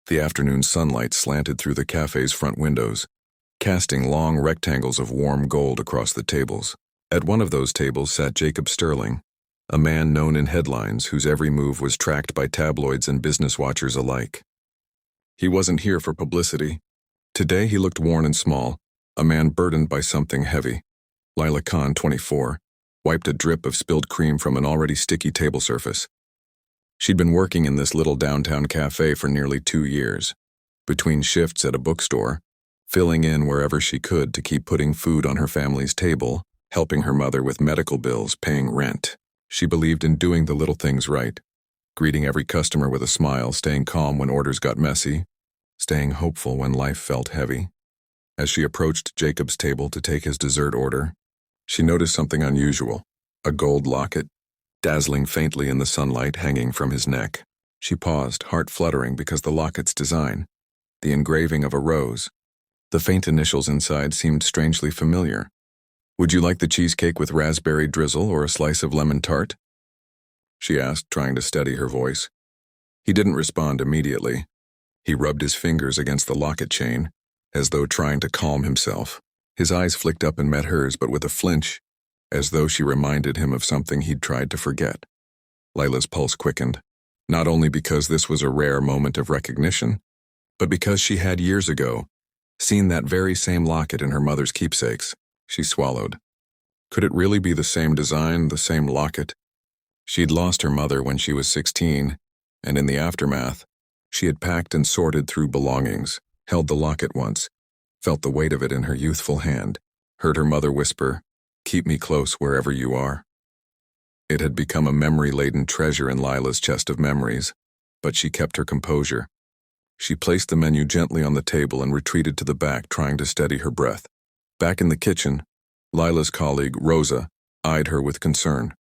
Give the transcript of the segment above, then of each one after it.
The afternoon sunlight slanted through the cafe's front windows, casting long rectangles of warm gold across the tables. At one of those tables sat Jacob Sterling, a man known in headlines whose every move was tracked by tabloids and business watchers alike. He wasn't here for publicity. Today he looked worn and small, a man burdened by something heavy. Lila Khan, 24, wiped a drip of spilled cream from an already sticky table surface. She'd been working in this little downtown cafe for nearly 2 years, between shifts at a bookstore, filling in wherever she could to keep putting food on her family's table, helping her mother with medical bills, paying rent. She believed in doing the little things right, greeting every customer with a smile, staying calm when orders got messy, staying hopeful when life felt heavy. As she approached Jacob's table to take his dessert order, she noticed something unusual, a gold locket, dazzling faintly in the sunlight, hanging from his neck. She paused, heart fluttering because the locket's design, the engraving of a rose, the faint initials inside seemed strangely familiar. "Would you like the cheesecake with raspberry drizzle or a slice of lemon tart?" she asked, trying to steady her voice. He didn't respond immediately. He rubbed his fingers against the locket chain, as though trying to calm himself. His eyes flicked up and met hers, but with a flinch, as though she reminded him of something he'd tried to forget. Lila's pulse quickened, not only because this was a rare moment of recognition, but because she had years ago seen that very same locket in her mother's keepsakes. She swallowed. Could it really be the same design, the same locket? She'd lost her mother when she was 16, and in the aftermath, she had packed and sorted through belongings, held the locket once, felt the weight of it in her youthful hand, heard her mother whisper, "Keep me close wherever you are." It had become a memory-laden treasure in Lila's chest of memories, but she kept her composure. She placed the menu gently on the table and retreated to the back, trying to steady her breath. Back in the kitchen, Lila's colleague, Rosa, eyed her with concern.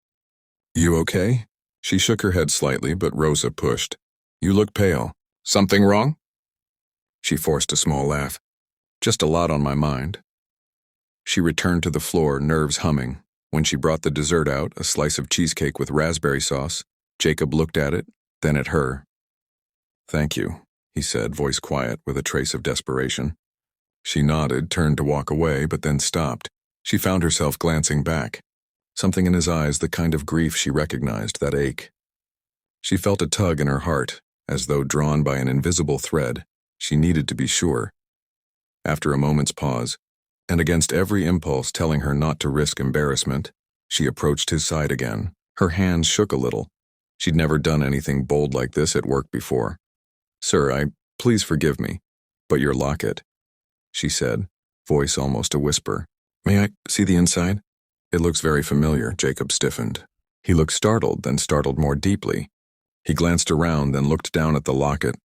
"You okay?" She shook her head slightly, but Rosa pushed. "You look pale. Something wrong?" She forced a small laugh. "Just a lot on my mind." She returned to the floor, nerves humming. When she brought the dessert out, a slice of cheesecake with raspberry sauce, Jacob looked at it, then at her. "Thank you," he said, voice quiet with a trace of desperation. She nodded, turned to walk away, but then stopped. She found herself glancing back. Something in his eyes, the kind of grief she recognized, that ache. She felt a tug in her heart, as though drawn by an invisible thread. She needed to be sure. After a moment's pause, and against every impulse telling her not to risk embarrassment, she approached his side again. Her hands shook a little. She'd never done anything bold like this at work before. "Sir, please forgive me, but your locket," she said, voice almost a whisper. "May I see the inside?" "It looks very familiar." Jacob stiffened. He looked startled, then startled more deeply. He glanced around, then looked down at the locket.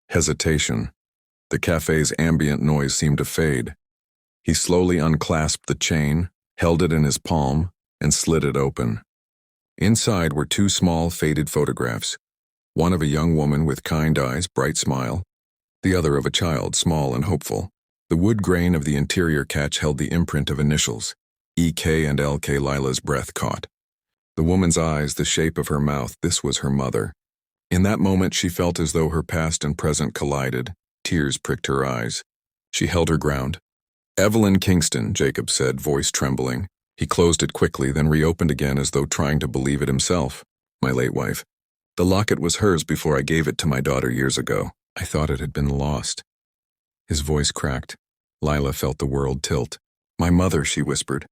Hesitation. The cafe's ambient noise seemed to fade. He slowly unclasped the chain, held it in his palm, and slid it open. Inside were 2 small, faded photographs, one of a young woman with kind eyes, bright smile, the other of a child, small and hopeful. The wood grain of the interior catch held the imprint of initials, E.K. and L.K. Lila's breath caught. The woman's eyes, the shape of her mouth, this was her mother. In that moment she felt as though her past and present collided. Tears pricked her eyes. She held her ground. "Evelyn Kingston," Jacob said, voice trembling. He closed it quickly, then reopened again as though trying to believe it himself. "My late wife. The locket was hers before I gave it to my daughter years ago. I thought it had been lost." His voice cracked. Lila felt the world tilt. "My mother," she whispered.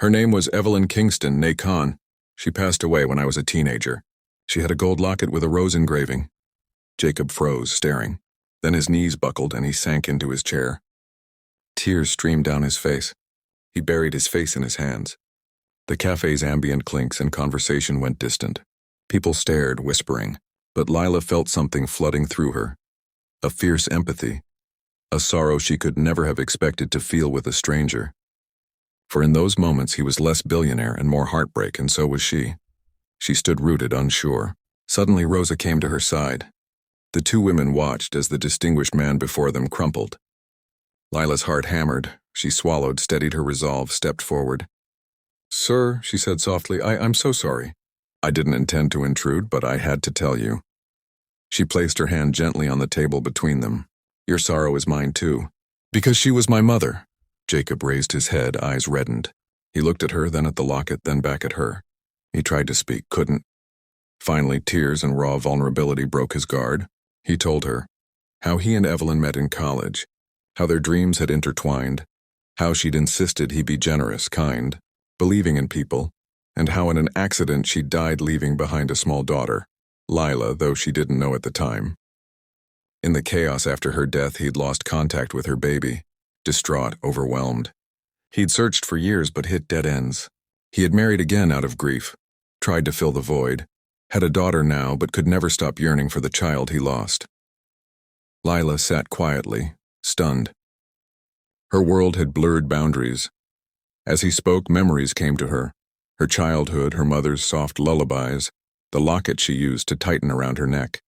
"Her name was Evelyn Kingston, née Khan. She passed away when I was a teenager. She had a gold locket with a rose engraving." Jacob froze, staring. Then his knees buckled and he sank into his chair. Tears streamed down his face. He buried his face in his hands. The cafe's ambient clinks and conversation went distant. People stared, whispering, but Lila felt something flooding through her. A fierce empathy. A sorrow she could never have expected to feel with a stranger. For in those moments he was less billionaire and more heartbreak, and so was she. She stood rooted, unsure. Suddenly Rosa came to her side. The 2 women watched as the distinguished man before them crumpled. Lila's heart hammered. She swallowed, steadied her resolve, stepped forward. "Sir," she said softly, I'm so sorry. I didn't intend to intrude, but I had to tell you." She placed her hand gently on the table between them. Your sorrow is mine too. Because she was my mother. Jacob raised his head, eyes reddened. He looked at her, then at the locket, then back at her. He tried to speak, couldn't. Finally, tears and raw vulnerability broke his guard. He told her how he and Evelyn met in college, how their dreams had intertwined, how she'd insisted he be generous, kind, believing in people, and how in an accident she died leaving behind a small daughter, Lila, though she didn't know at the time. In the chaos after her death, he'd lost contact with her baby, distraught, overwhelmed. He'd searched for years but hit dead ends. He had married again out of grief, tried to fill the void, had a daughter now but could never stop yearning for the child he lost. Lila sat quietly, stunned. Her world had blurred boundaries. As he spoke, memories came to her. Her childhood, her mother's soft lullabies, the locket she used to tighten around her neck.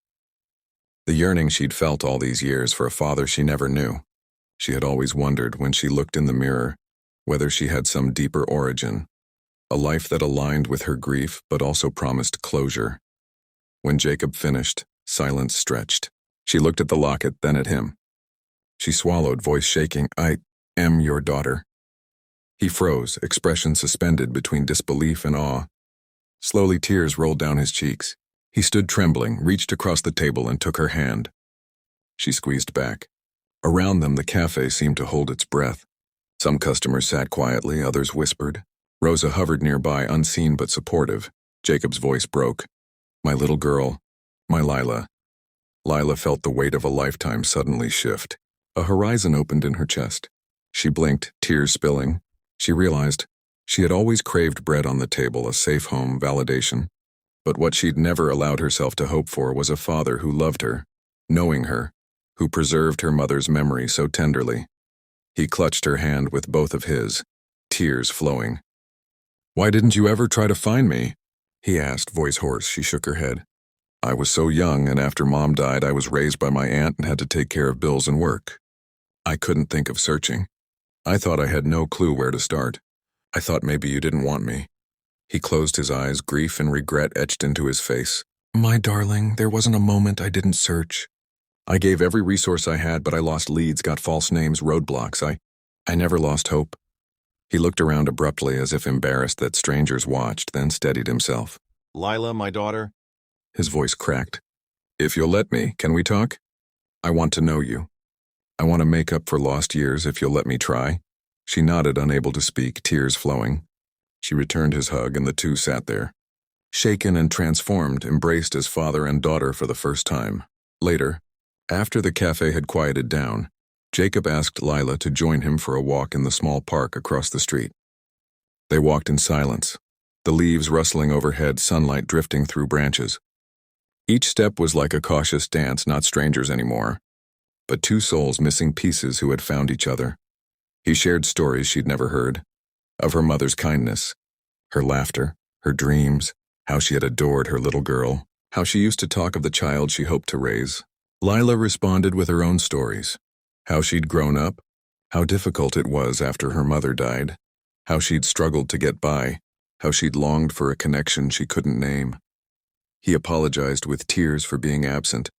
The yearning she'd felt all these years for a father she never knew. She had always wondered, when she looked in the mirror, whether she had some deeper origin, a life that aligned with her grief but also promised closure. When Jacob finished, silence stretched. She looked at the locket, then at him. She swallowed, voice shaking. I am your daughter. He froze, expression suspended between disbelief and awe. Slowly, tears rolled down his cheeks. He stood trembling, reached across the table and took her hand. She squeezed back. Around them, the cafe seemed to hold its breath. Some customers sat quietly, others whispered. Rosa hovered nearby, unseen but supportive. Jacob's voice broke. My little girl, my Lila. Lila felt the weight of a lifetime suddenly shift. A horizon opened in her chest. She blinked, tears spilling. She realized she had always craved bread on the table, a safe home, validation. But what she'd never allowed herself to hope for was a father who loved her, knowing her, who preserved her mother's memory so tenderly. He clutched her hand with both of his, tears flowing. Why didn't you ever try to find me? He asked, voice hoarse. She shook her head. I was so young, and after Mom died, I was raised by my aunt and had to take care of bills and work. I couldn't think of searching. I thought I had no clue where to start. I thought maybe you didn't want me. He closed his eyes, grief and regret etched into his face. My darling, there wasn't a moment I didn't search. I gave every resource I had, but I lost leads, got false names, roadblocks. I never lost hope. He looked around abruptly as if embarrassed that strangers watched, then steadied himself. Lila, my daughter? His voice cracked. If you'll let me, can we talk? I want to know you. I want to make up for lost years if you'll let me try. She nodded, unable to speak, tears flowing. She returned his hug and the two sat there. Shaken and transformed, embraced as father and daughter for the first time. Later, after the cafe had quieted down, Jacob asked Lila to join him for a walk in the small park across the street. They walked in silence, the leaves rustling overhead, sunlight drifting through branches. Each step was like a cautious dance, not strangers anymore, but two souls missing pieces who had found each other. He shared stories she'd never heard, of her mother's kindness, her laughter, her dreams, how she had adored her little girl, how she used to talk of the child she hoped to raise. Lila responded with her own stories, how she'd grown up, how difficult it was after her mother died, how she'd struggled to get by, how she'd longed for a connection she couldn't name. He apologized with tears for being absent,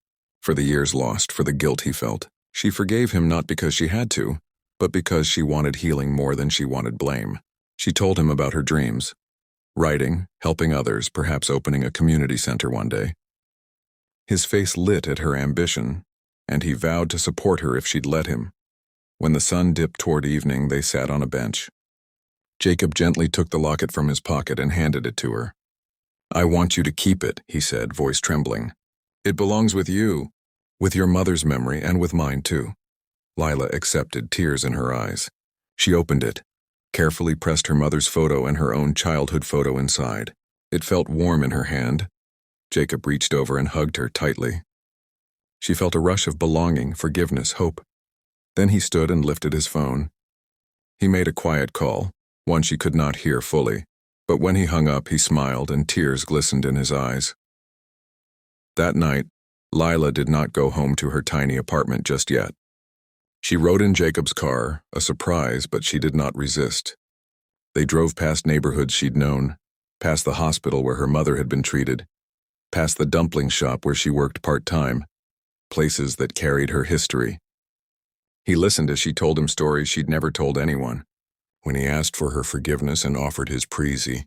for the years lost, for the guilt he felt. She forgave him not because she had to, but because she wanted healing more than she wanted blame. She told him about her dreams, writing, helping others, perhaps opening a community center one day. His face lit at her ambition, and he vowed to support her if she'd let him. When the sun dipped toward evening, they sat on a bench. Jacob gently took the locket from his pocket and handed it to her. I want you to keep it, he said, voice trembling. It belongs with you, with your mother's memory and with mine too. Lila accepted, tears in her eyes. She opened it, carefully pressed her mother's photo and her own childhood photo inside. It felt warm in her hand. Jacob reached over and hugged her tightly. She felt a rush of belonging, forgiveness, hope. Then he stood and lifted his phone. He made a quiet call, one she could not hear fully, but when he hung up, he smiled and tears glistened in his eyes. That night, Lila did not go home to her tiny apartment just yet. She rode in Jacob's car, a surprise, but she did not resist. They drove past neighborhoods she'd known, past the hospital where her mother had been treated. past the dumpling shop where she worked part-time, places that carried her history. He listened as she told him stories she'd never told anyone. When he asked for her forgiveness and offered his prezi,